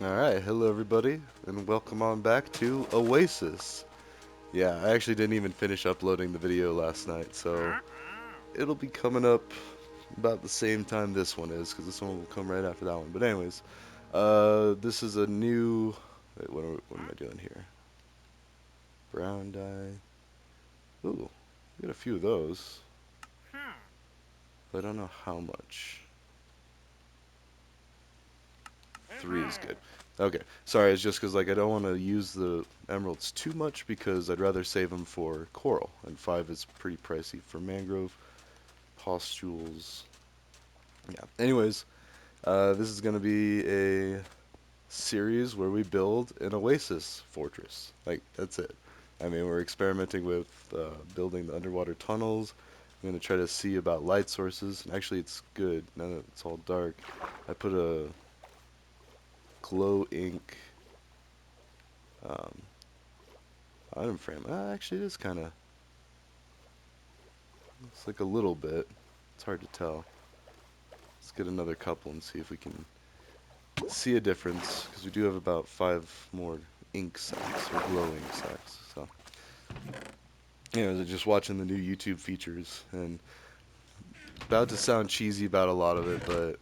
Alright, hello everybody, and welcome on back to Oasis. Yeah, I actually didn't even finish uploading the video last night, so it'll be coming up about the same time this one is, because this one will come right after that one. But anyways, this is a new... Wait, what am I doing here? Brown dye. Ooh, we got a few of those, but I don't know how much. 3 is good. Okay, sorry, it's just because like I don't want to use the emeralds too much because I'd rather save them for coral, and 5 is pretty pricey for mangrove, pustules. Yeah. Anyways, this is gonna be a series where we build an oasis fortress. Like that's it. I mean, we're experimenting with building the underwater tunnels. I'm gonna try to see about light sources. And actually, it's good now that it's all dark. I put a glow ink um, item frame. Actually, it is kind of. It's like a little bit. It's hard to tell. Let's get another couple and see if we can see a difference. Because we do have about 5 more ink sacks or glow ink sacks. So, just watching the new YouTube features and about to sound cheesy about a lot of it, but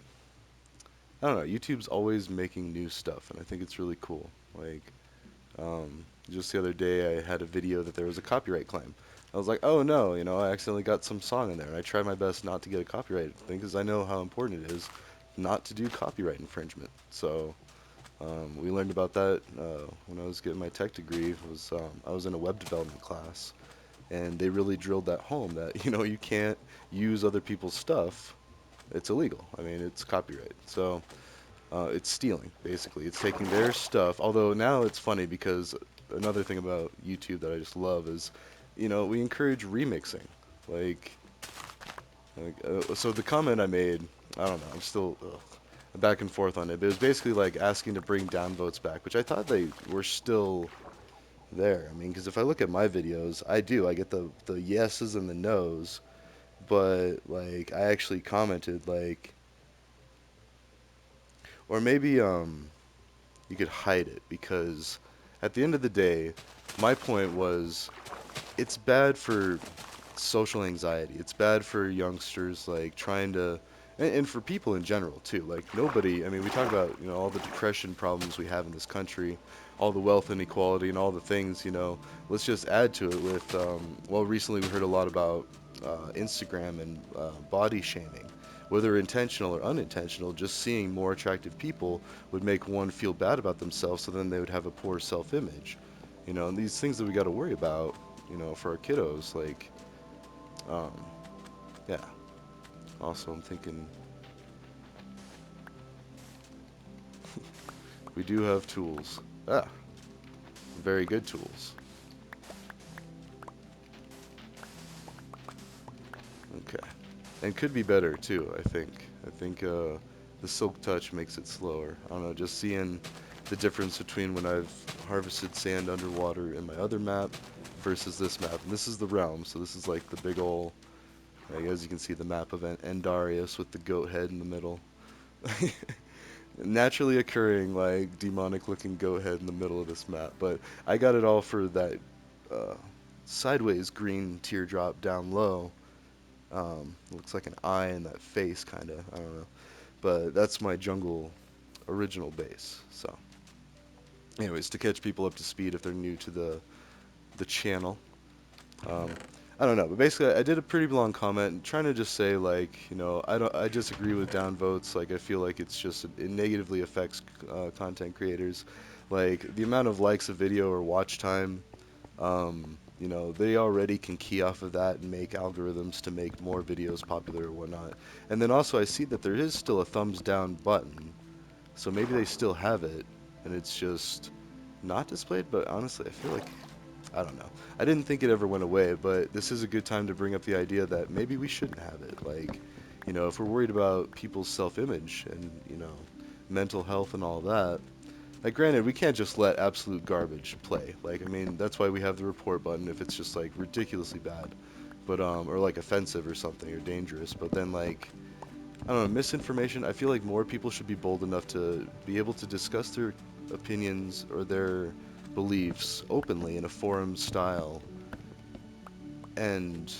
I don't know. YouTube's always making new stuff, and I think it's really cool. Like, just the other day, I had a video that there was a copyright claim. I was like, oh no, I accidentally got some song in there. And I try my best not to get a copyright thing because I know how important it is not to do copyright infringement. So we learned about that when I was getting my tech degree. I was in a web development class, and they really drilled that home that you can't use other people's stuff. It's illegal. I mean, it's copyright. So it's stealing, basically. It's taking their stuff. Although now it's funny because another thing about YouTube that I just love is, we encourage remixing. Like, so the comment I made, I don't know, I'm still back and forth on it, but it was basically like asking to bring downvotes back, which I thought they were still there. I mean, because if I look at my videos, I do. I get the yeses and the nos, but like I actually commented like, or maybe you could hide it because at the end of the day, my point was it's bad for social anxiety. It's bad for youngsters like trying to and for people in general too. Like nobody, I mean, we talk about, all the depression problems we have in this country, all the wealth inequality and all the things, let's just add to it with well, recently we heard a lot about Instagram and body shaming. Whether intentional or unintentional, just seeing more attractive people would make one feel bad about themselves, so then they would have a poor self-image. And these things that we got to worry about, for our kiddos, like, um, yeah. Also, I'm thinking we do have tools. Ah, very good tools. Okay. And could be better too, I think. I think the silk touch makes it slower. I don't know, just seeing the difference between when I've harvested sand underwater in my other map versus this map. And this is the realm, so this is like the big ol', like, as you can see, the map of Endarius with the goat head in the middle. Naturally occurring, like, demonic looking goat head in the middle of this map. But I got it all for that uh, sideways green teardrop down low. Looks like an eye in that face, kind of. I don't know. But that's my jungle original base. So, anyways, to catch people up to speed if they're new to the channel. Um, I don't know, but basically, I did a pretty long comment trying to just say like, I disagree with downvotes. Like, I feel like it negatively affects content creators. Like the amount of likes a video or watch time, they already can key off of that and make algorithms to make more videos popular or whatnot. And then also, I see that there is still a thumbs down button, so maybe they still have it, and it's just not displayed. But honestly, I feel like I don't know. I didn't think it ever went away, but this is a good time to bring up the idea that maybe we shouldn't have it. Like, if we're worried about people's self-image and, mental health and all that, like, granted, we can't just let absolute garbage play. Like, I mean, that's why we have the report button if it's just, like, ridiculously bad, but, or, like, offensive or something or dangerous. But then, like, I don't know, misinformation. I feel like more people should be bold enough to be able to discuss their opinions or their beliefs openly in a forum style and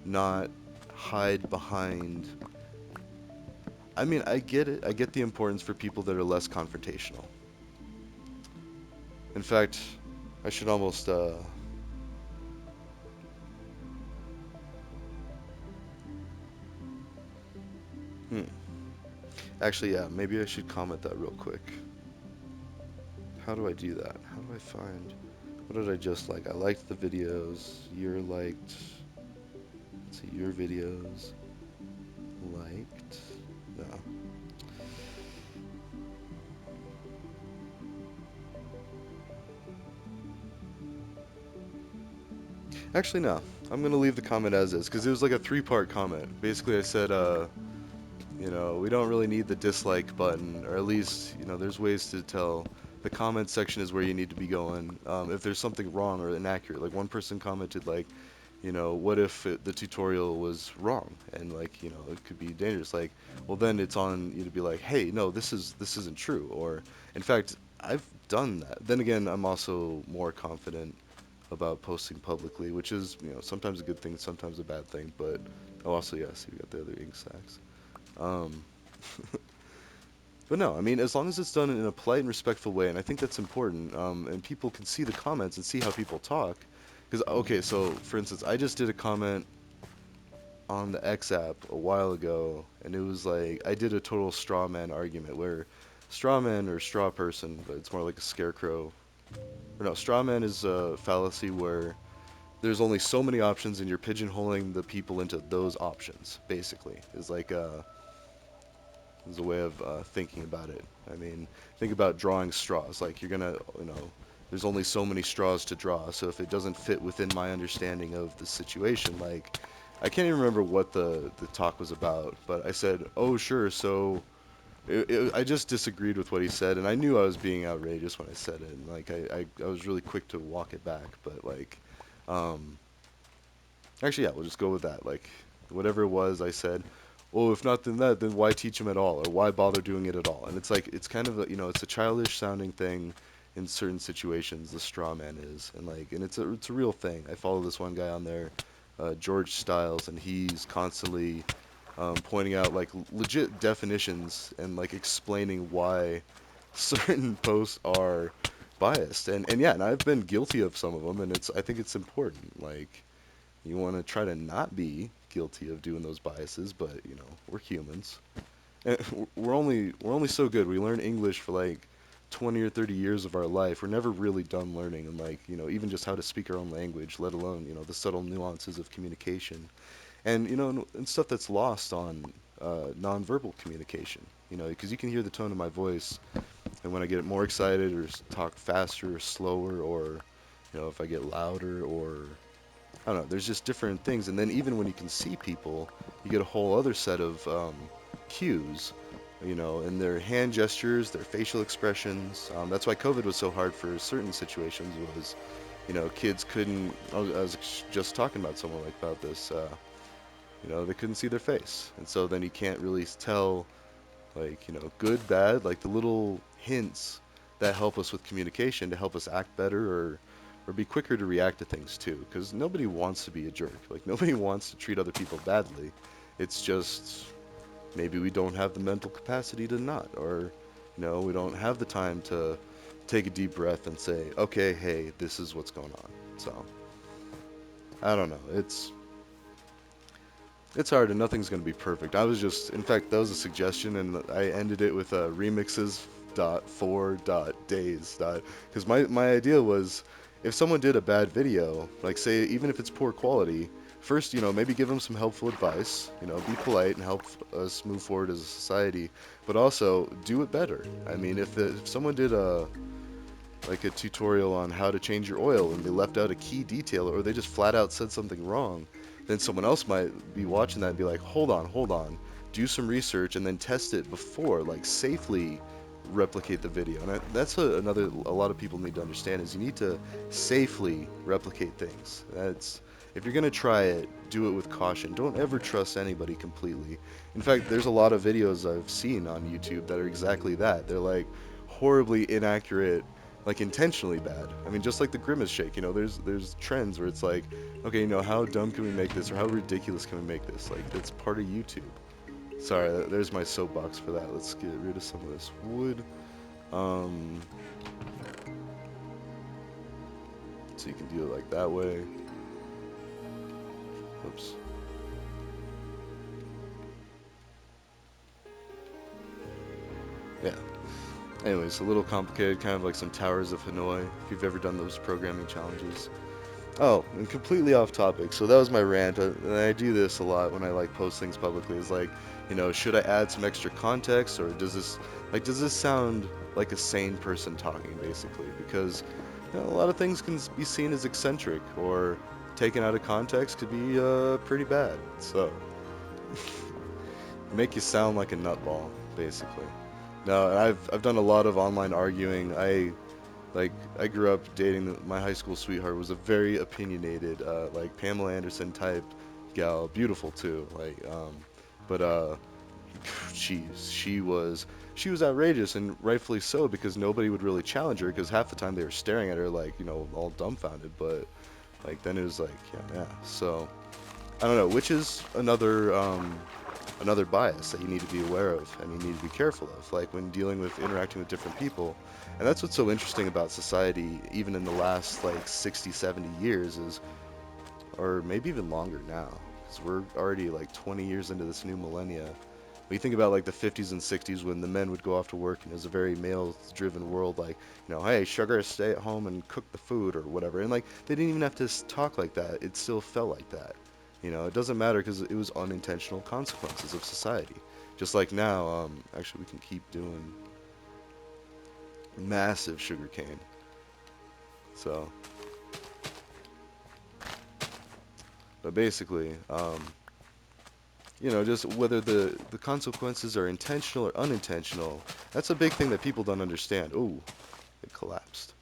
not hide behind. I mean, I get it. I get the importance for people that are less confrontational. In fact, I should almost hmm. Actually, yeah, maybe I should comment that real quick. How do I do that? How do I find what did I just like? I liked the videos. You're liked. Let's see, your videos liked. No. Actually, no. I'm gonna leave the comment as is because it was like a three-part comment. Basically, I said, we don't really need the dislike button, or at least, there's ways to tell. The comment section is where you need to be going. If there's something wrong or inaccurate, like one person commented, like, what if the tutorial was wrong and like, it could be dangerous. Like, well, then it's on you to be like, hey, no, this isn't true. Or, in fact, I've done that. Then again, I'm also more confident about posting publicly, which is, sometimes a good thing, sometimes a bad thing. But oh, also, yes, you got the other ink sacks. Um, but no, I mean, as long as it's done in a polite and respectful way, and I think that's important, and people can see the comments and see how people talk. Because, okay, so for instance, I just did a comment on the X app a while ago, and it was like I did a total straw man argument where straw man or straw person, but it's more like a scarecrow. Or no, straw man is a fallacy where there's only so many options, and you're pigeonholing the people into those options. Basically, is a way of thinking about it. I mean, think about drawing straws. Like you're gonna, there's only so many straws to draw. So if it doesn't fit within my understanding of the situation, like I can't even remember what the talk was about, but I said, "Oh, sure." So I just disagreed with what he said, and I knew I was being outrageous when I said it. And like I was really quick to walk it back, but like, um, actually, yeah, we'll just go with that. Like, whatever it was, I said, well, if not then that, then why teach them at all, or why bother doing it at all? And it's like it's kind of it's a childish sounding thing in certain situations. The straw man is, and it's a real thing. I follow this one guy on there, George Styles, and he's constantly pointing out like legit definitions and like explaining why certain posts are biased. And yeah, and I've been guilty of some of them, and I think it's important. Like you want to try to not be guilty of doing those biases, but we're humans. And we're only so good. We learn English for like 20 or 30 years of our life. We're never really done learning, and like even just how to speak our own language, let alone the subtle nuances of communication, and and stuff that's lost on nonverbal communication. Because you can hear the tone of my voice, and when I get more excited or talk faster or slower, or if I get louder or I don't know. There's just different things, and then even when you can see people, you get a whole other set of cues, and their hand gestures, their facial expressions. That's why COVID was so hard for certain situations. Was kids couldn't. I was just talking about someone like about this. They couldn't see their face, and so then you can't really tell like good, bad, like the little hints that help us with communication to help us act better or be quicker to react to things too, because nobody wants to be a jerk, like nobody wants to treat other people badly. It's just maybe we don't have the mental capacity to not, or we don't have the time to take a deep breath and say, okay, hey, this is what's going on. So I don't know, it's hard, and nothing's going to be perfect. I was just, in fact, that was a suggestion, and I ended it with remixes dot four dot days dot because my idea was if someone did a bad video, like say even if it's poor quality, first maybe give them some helpful advice, be polite and help us move forward as a society, but also do it better. I mean, if someone did a tutorial on how to change your oil and they left out a key detail or they just flat out said something wrong, then someone else might be watching that and be like, hold on, do some research and then test it before, like safely replicate the video. And that's a lot of people need to understand is you need to safely replicate things. if you're gonna try it, do it with caution. Don't ever trust anybody completely. In fact, there's a lot of videos I've seen on YouTube that are exactly that. They're like horribly inaccurate, like intentionally bad. I mean, just like the Grimace shake, there's trends where it's like, okay, how dumb can we make this, or how ridiculous can we make this? Like, that's part of YouTube. Sorry, there's my soapbox for that. Let's get rid of some of this wood. Um, so you can do it like that way. Oops. Yeah. Anyways, a little complicated, kind of like some Towers of Hanoi, if you've ever done those programming challenges. Oh, and completely off topic. So that was my rant, and I do this a lot when I like post things publicly. Is like, should I add some extra context, or does this sound like a sane person talking, basically? Because a lot of things can be seen as eccentric, or taken out of context could be pretty bad. So make you sound like a nutball, basically. Now, I've done a lot of online arguing. I grew up dating my high school sweetheart was a very opinionated, like Pamela Anderson type gal, beautiful too. But she was outrageous and rightfully so because nobody would really challenge her because half the time they were staring at her like all dumbfounded. But like then it was like yeah. So I don't know, which is another bias that you need to be aware of and you need to be careful of, like when dealing with interacting with different people. And that's what's so interesting about society, even in the last like 60, 70 years, is, or maybe even longer now, because we're already like 20 years into this new millennia. When you think about like the 50s and 60s when the men would go off to work and it was a very male-driven world, like, hey, sugar, stay at home and cook the food or whatever. And like, they didn't even have to talk like that. It still felt like that. It doesn't matter because it was unintentional consequences of society. Just like now, actually, we can keep doing massive sugar cane. So, but basically, just whether the consequences are intentional or unintentional, that's a big thing that people don't understand. Oh, it collapsed.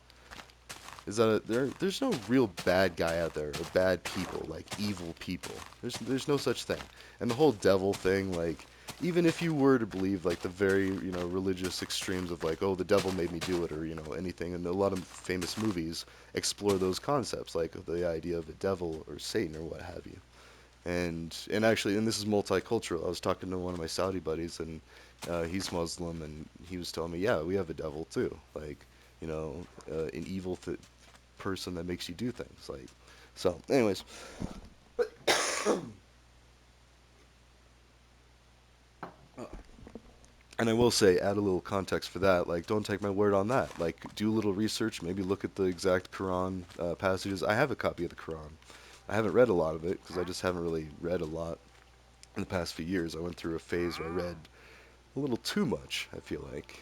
Is that there's no real bad guy out there or bad people, like evil people. There's no such thing. And the whole devil thing, like even if you were to believe like the very, religious extremes of like, oh, the devil made me do it or, anything, and a lot of famous movies explore those concepts, like the idea of a devil or Satan or what have you. And actually, and this is multicultural. I was talking to one of my Saudi buddies, and he's Muslim, and he was telling me, yeah, we have a devil too, like an evil person that makes you do things. Like, so, anyways, and I will say, add a little context for that. Like, don't take my word on that. Like, do a little research. Maybe look at the exact Quran passages. I have a copy of the Quran. I haven't read a lot of it because I just haven't really read a lot in the past few years. I went through a phase where I read a little too much, I feel like.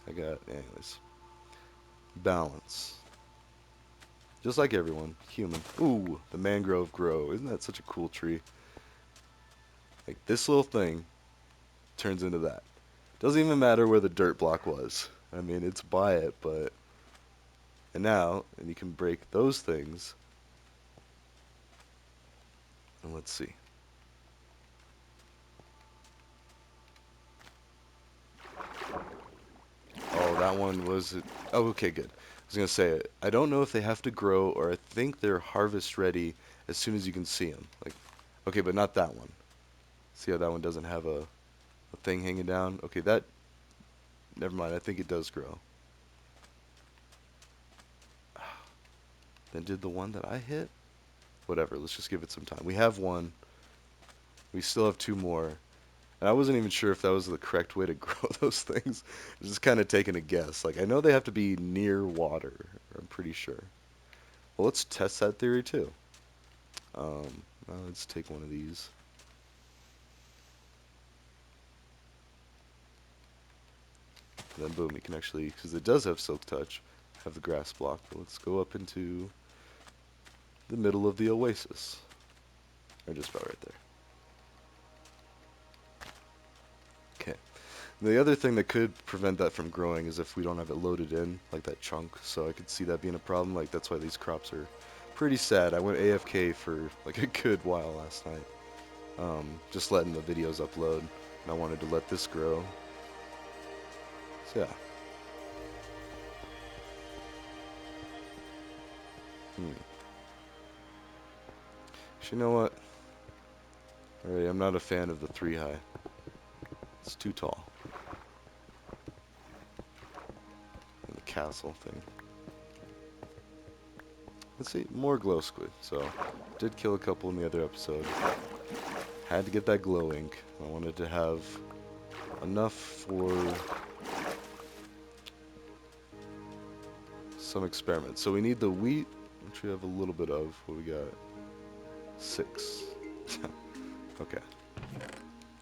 Anyways, balance. Just like everyone, human. Ooh, the mangrove grow. Isn't that such a cool tree? Like, this little thing turns into that. Doesn't even matter where the dirt block was. I mean, it's by it, but... And you can break those things. And let's see. Oh, that one was... Oh, okay, good. I was going to say, I don't know if they have to grow, or I think they're harvest ready as soon as you can see them. Like, okay, but not that one. See how that one doesn't have a thing hanging down? Okay, that... Never mind, I think it does grow. Then did the one that I hit? Whatever, let's just give it some time. We have one. We still have two more. And I wasn't even sure if that was the correct way to grow those things. I was just kind of taking a guess. Like, I know they have to be near water. I'm pretty sure. Well, let's test that theory too. Let's take one of these. And then boom, you can actually, because it does have silk touch, have the grass block. But let's go up into the middle of the Oasis. Or just about right there. Okay. The other thing that could prevent that from growing is if we don't have it loaded in, like that chunk. So I could see that being a problem. Like, that's why these crops are pretty sad. I went AFK for like a good while last night. Just letting the videos upload, and I wanted to let this grow. So yeah. Hmm. You know what? Alright, I'm not a fan of the 3 high. It's too tall. And the castle thing. Let's see, more glow squid. So, did kill a couple in the other episode. Had to get that glow ink. I wanted to have enough for some experiments. So we need the wheat, which we have a little bit of. What we got? 6. Okay.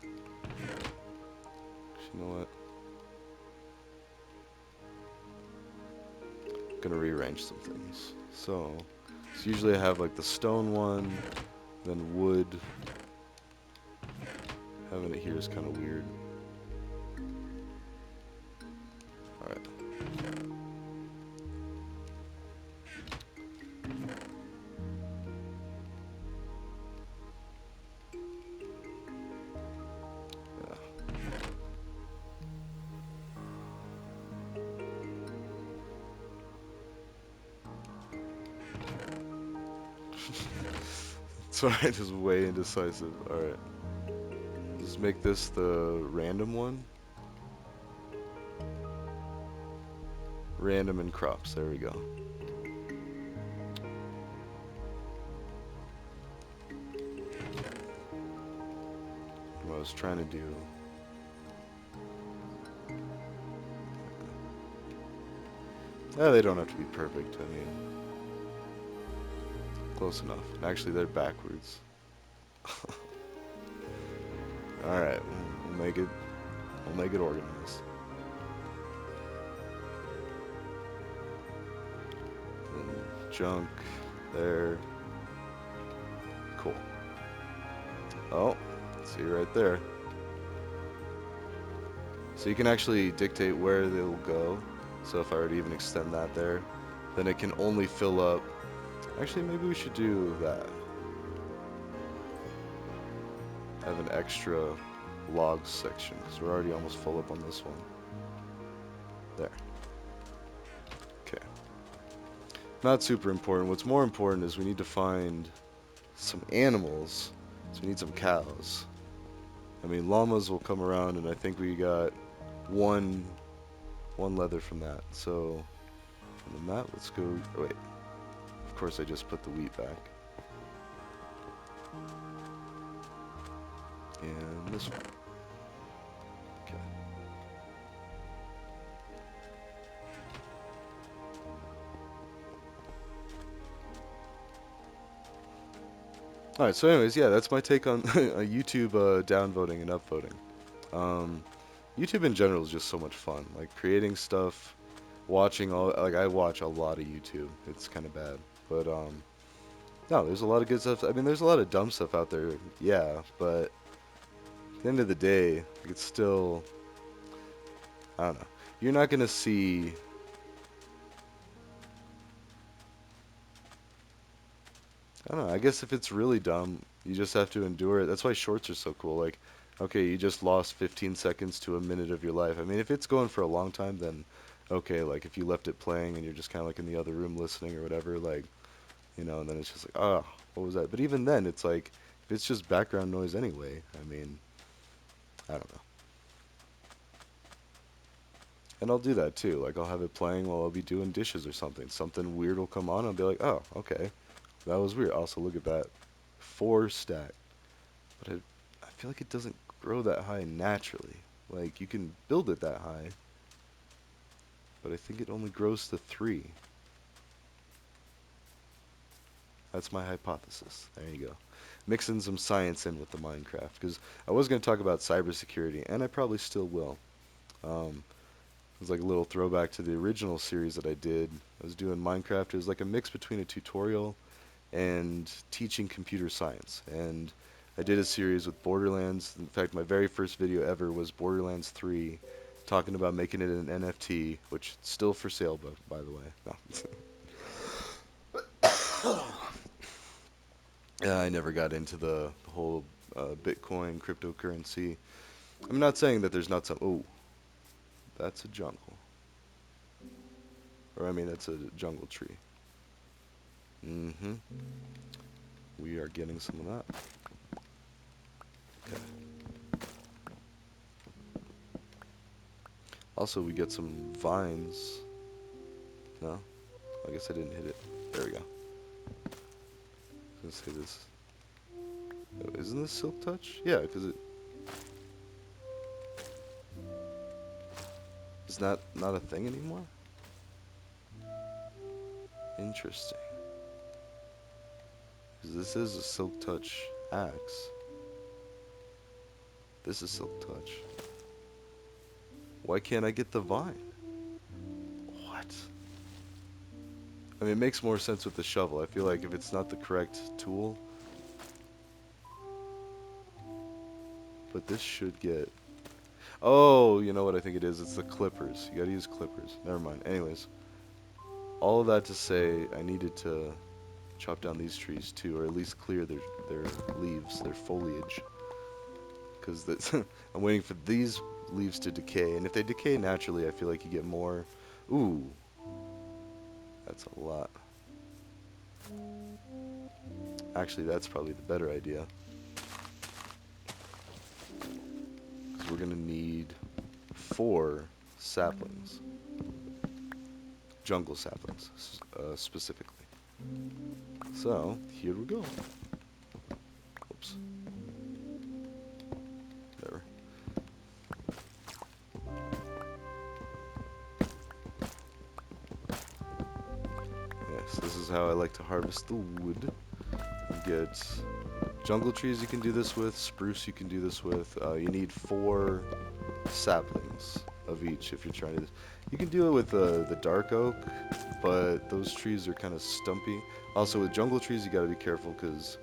You know what? I'm gonna rearrange some things. So usually I have like the stone one, then wood. Having it here is kind of weird. Alright. Sorry, just way indecisive. Alright. Just make this the random one. Random and crops. There we go. What I was trying to do. Yeah, they don't have to be perfect. I mean, close enough. Actually, they're backwards. Alright, we'll make it. We'll make it organized. And junk there. Cool. Oh, see right there. So you can actually dictate where they will go. So if I were to even extend that there, then it can only fill up. Actually, maybe we should do that. Have an extra logs section because we're already almost full up on this one. There. Okay. Not super important. What's more important is we need to find some animals. So we need some cows. I mean, llamas will come around, and I think we got one leather from that. So on the map, let's go. Oh, wait. Of course, I just put the wheat back. And this one. Okay. Alright, so anyways, yeah, that's my take on YouTube downvoting and upvoting. YouTube in general is just so much fun. Like, creating stuff, watching all... Like, I watch a lot of YouTube. It's kind of bad. But, no, there's a lot of good stuff. I mean, there's a lot of dumb stuff out there, yeah, but at the end of the day, it's still... I don't know. You're not going to see... I don't know. I guess if it's really dumb, you just have to endure it. That's why shorts are so cool. Like, okay, you just lost 15 seconds to a minute of your life. I mean, if it's going for a long time, then okay, like if you left it playing and you're just kind of like in the other room listening or whatever, like, and then it's just like, oh, what was that? But even then, it's like, if it's just background noise anyway, I mean, I don't know. And I'll do that too. Like, I'll have it playing while I'll be doing dishes or something. Something weird will come on, I'll be like, oh, okay. That was weird. Also, look at that. 4 stack. But I feel like it doesn't grow that high naturally. Like, you can build it that high, but I think it only grows to 3. That's my hypothesis. There you go. Mixing some science in with the Minecraft, because I was going to talk about cybersecurity, and I probably still will. It was like a little throwback to the original series that I did. I was doing Minecraft. It was like a mix between a tutorial and teaching computer science. And I did a series with Borderlands. In fact, my very first video ever was Borderlands 3, talking about making it an NFT, which is still for sale, by the way. No. Yeah, I never got into the whole Bitcoin cryptocurrency. I'm not saying that there's not some. Oh, that's a jungle, or I mean that's a jungle tree. Mm-hmm. We are getting some of that. Okay. Also, we get some vines. No, I guess I didn't hit it. There we go. Let's say this. Oh, isn't this silk touch? Yeah, because it is not a thing anymore. Interesting. Because this is a silk touch axe. This is silk touch. Why can't I get the vine? What? I mean, it makes more sense with the shovel. I feel like if it's not the correct tool, but this should get. Oh, you know what I think it is? It's the clippers. You gotta use clippers. Never mind. Anyways, all of that to say, I needed to chop down these trees too, or at least clear their leaves, their foliage, because I'm waiting for these leaves to decay, and if they decay naturally, I feel like you get more. Ooh, that's a lot. Actually, that's probably the better idea, because we're gonna need 4 saplings, jungle saplings, specifically. So here we go. Oops, there. Yes, this is how I like to harvest the wood. You get jungle trees you can do this with, spruce you can do this with. You need 4 saplings of each if you're trying to. You can do it with the dark oak, but those trees are kind of stumpy. Also, with jungle trees, you got to be careful because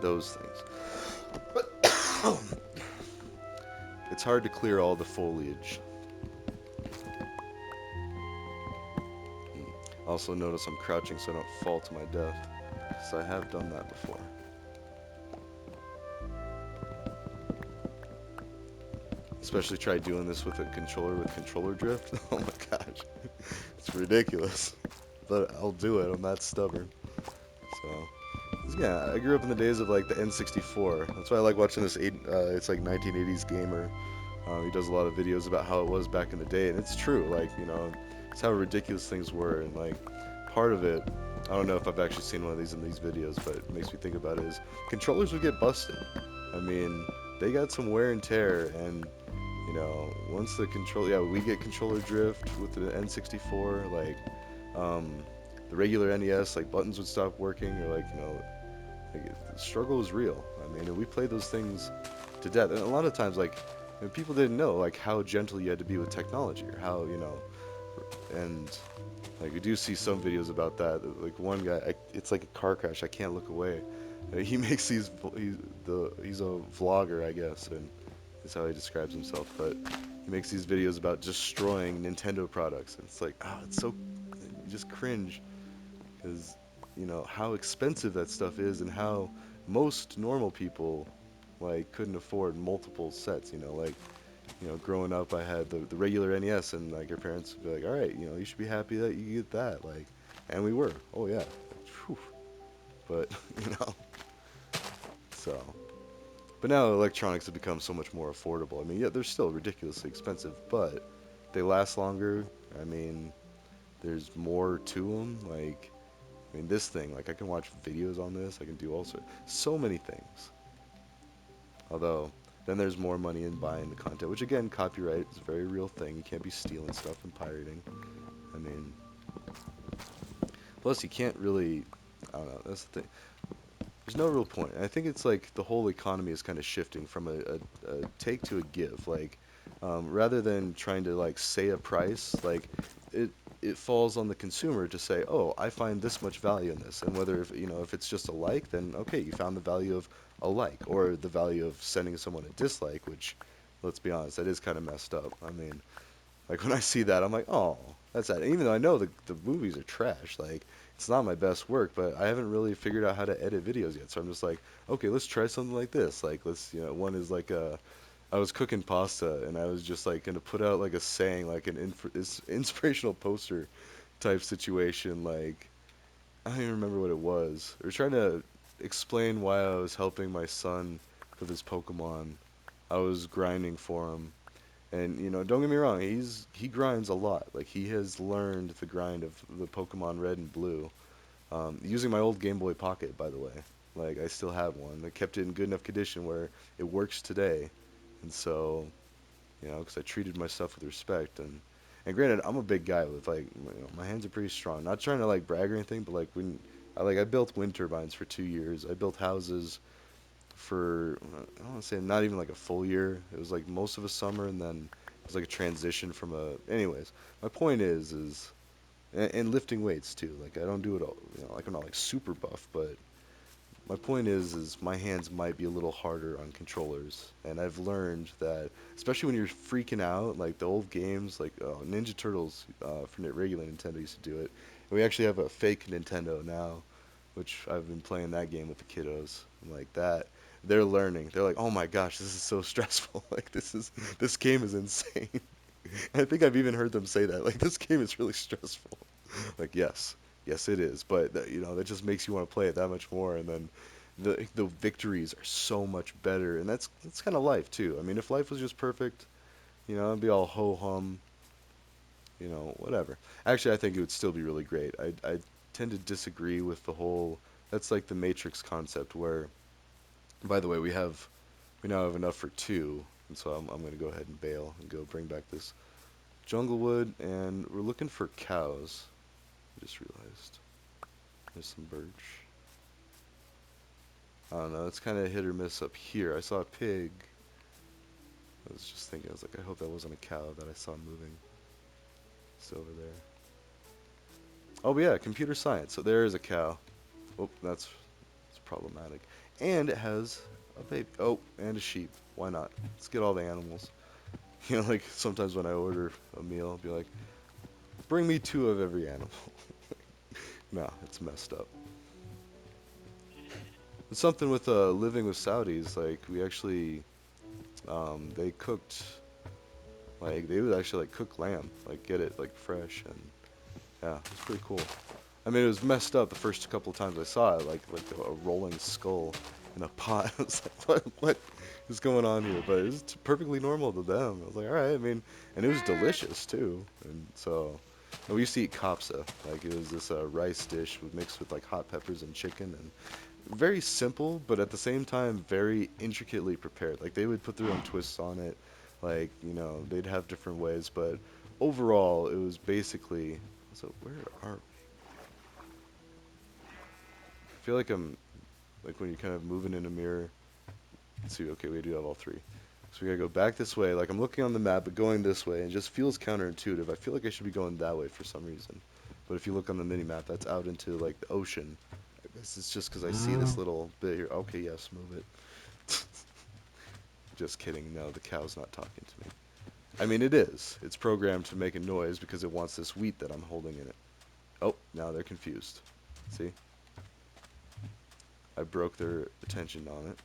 those things. It's hard to clear all the foliage. Also, notice I'm crouching so I don't fall to my death, because I have done that before. Especially try doing this with a controller with controller drift. Oh my gosh, it's ridiculous. But I'll do it. I'm that stubborn. So yeah, I grew up in the days of like the N64. That's why I like watching this. It's like 1980s gamer. He does a lot of videos about how it was back in the day, and it's true. Like it's how ridiculous things were, and like part of it. I don't know if I've actually seen one of these in these videos, but it makes me think about it is controllers would get busted. I mean, they got some wear and tear, and once the control, yeah, we get controller drift with the N64, like, um, the regular NES, like, buttons would stop working, or, like, the struggle was real. I mean, we played those things to death, and a lot of times, like, people didn't know, like, how gentle you had to be with technology, or how, and, like, we do see some videos about that, like, one guy, it's like a car crash, I can't look away. He makes he's a vlogger, I guess, and is how he describes himself, but he makes these videos about destroying Nintendo products. And it's like, oh, it's so, you just cringe because, how expensive that stuff is and how most normal people, like, couldn't afford multiple sets, like, growing up, I had the regular NES, and, like, your parents would be like, all right, you should be happy that you get that, like, and we were, oh, yeah, whew. But, so. But now electronics have become so much more affordable. I mean, yeah, they're still ridiculously expensive, but they last longer. I mean, there's more to them. Like, I mean, this thing, like, I can watch videos on this. I can do so many things. Although, then there's more money in buying the content, which again, copyright is a very real thing. You can't be stealing stuff and pirating. I mean, plus you can't really. I don't know. That's the thing. There's no real point. And I think it's like the whole economy is kind of shifting from a take to a give. Like, rather than trying to like say a price, like it it falls on the consumer to say, oh, I find this much value in this, and whether if it's just a like, then okay, you found the value of a like, or the value of sending someone a dislike, which, let's be honest, that is kind of messed up. I mean, like when I see that, I'm like, oh, That's that. Even though I know the movies are trash, like it's not my best work, but I haven't really figured out how to edit videos yet. So I'm just like, okay, let's try something like this. Like let's, one is like I was cooking pasta and I was just like gonna put out like a saying, like an inspirational poster type situation. Like I don't even remember what it was. We were trying to explain why I was helping my son with his Pokemon. I was grinding for him. And don't get me wrong, he grinds a lot. Like he has learned the grind of the Pokemon Red and Blue, using my old Game Boy Pocket, by the way. Like I still have one. I kept it in good enough condition where it works today, and so because I treated my stuff with respect. And granted, I'm a big guy with like my hands are pretty strong. Not trying to like brag or anything, but like when I built wind turbines for 2 years. I built houses for I don't want to say not even like a full year. It was like most of a summer, and then it was like a transition from a. Anyways, my point is and lifting weights too. Like I don't do it all. Like I'm not like super buff, but my point is my hands might be a little harder on controllers, and I've learned that, especially when you're freaking out, like the old games, like Ninja Turtles for regular Nintendo used to do it. And we actually have a fake Nintendo now, which I've been playing that game with the kiddos. And like that, they're learning. They're like, "Oh my gosh, this is so stressful! Like this game is insane." I think I've even heard them say that. Like this game is really stressful. Like yes, yes it is, but that just makes you want to play it that much more, and then the victories are so much better, and that's kind of life too. I mean, if life was just perfect, it'd be all ho hum, whatever. Actually, I think it would still be really great. I tend to disagree with the whole. That's like the Matrix concept, where, by the way, we now have enough for two, and so I'm gonna go ahead and bail and go bring back this jungle wood, and we're looking for cows. I just realized there's some birch. I don't know. It's kind of hit or miss up here. I saw a pig. I was just thinking, I was like, I hope that wasn't a cow that I saw moving. It's over there. Oh, but yeah, computer science. So there is a cow. Oh, that's problematic. And it has a baby. Oh, and a sheep. Why not? Let's get all the animals. Like sometimes when I order a meal, I'll be like, bring me two of every animal. Nah, it's messed up. It's something with living with Saudis. Like we actually, they cooked. Like they would actually like cook lamb, like get it like fresh, and yeah, it's pretty cool. I mean, it was messed up the first couple of times I saw it, like a rolling skull in a pot. I was like, what is going on here? But it was perfectly normal to them. I was like, all right. I mean, and it was delicious too. And so, and we used to eat kapsa. Like it was this rice dish mixed with like hot peppers and chicken, and very simple, but at the same time very intricately prepared. Like they would put their own twists on it. Like they'd have different ways, but overall it was basically. So where are I feel like I'm like when you're kind of moving in a mirror. Let's see, okay, we do have all three. So we gotta go back this way. Like I'm looking on the map, but going this way, and it just feels counterintuitive. I feel like I should be going that way for some reason. But if you look on the mini map, that's out into like the ocean. I guess it's just because I see this little bit here. Okay, yes, move it. Just kidding. No, the cow's not talking to me. I mean, it is. It's programmed to make a noise because it wants this wheat that I'm holding in it. Oh, now they're confused. See? I broke their attention on it.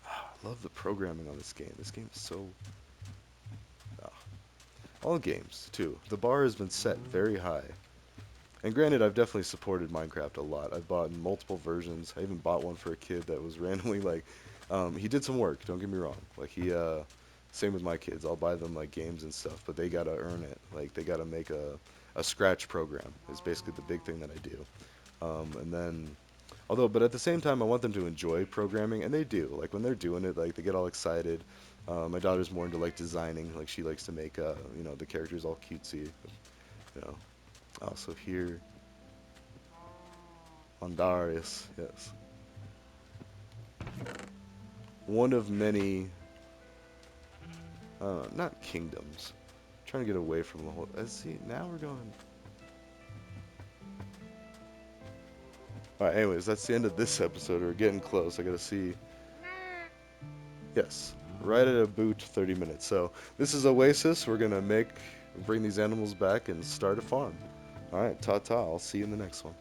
I love the programming on this game. This game is so. Ah. All games, too. The bar has been set very high. And granted, I've definitely supported Minecraft a lot. I've bought multiple versions. I even bought one for a kid that was randomly like, he did some work. Don't get me wrong. Like same with my kids. I'll buy them like games and stuff, but they gotta earn it. Like they gotta make a scratch program. Is basically the big thing that I do. And then but at the same time, I want them to enjoy programming, and they do. Like when they're doing it, like they get all excited. My daughter's more into like designing. Like she likes to make, the characters all cutesy. You know. Also here on Darius, yes, one of many, not kingdoms. Trying to get away from the whole. Let's see. Now we're going. All right. Anyways, that's the end of this episode. We're getting close. I gotta see. Yes, right at a boot 30 minutes. So this is Oasis. We're gonna make bring these animals back and start a farm. All right, ta ta. I'll see you in the next one.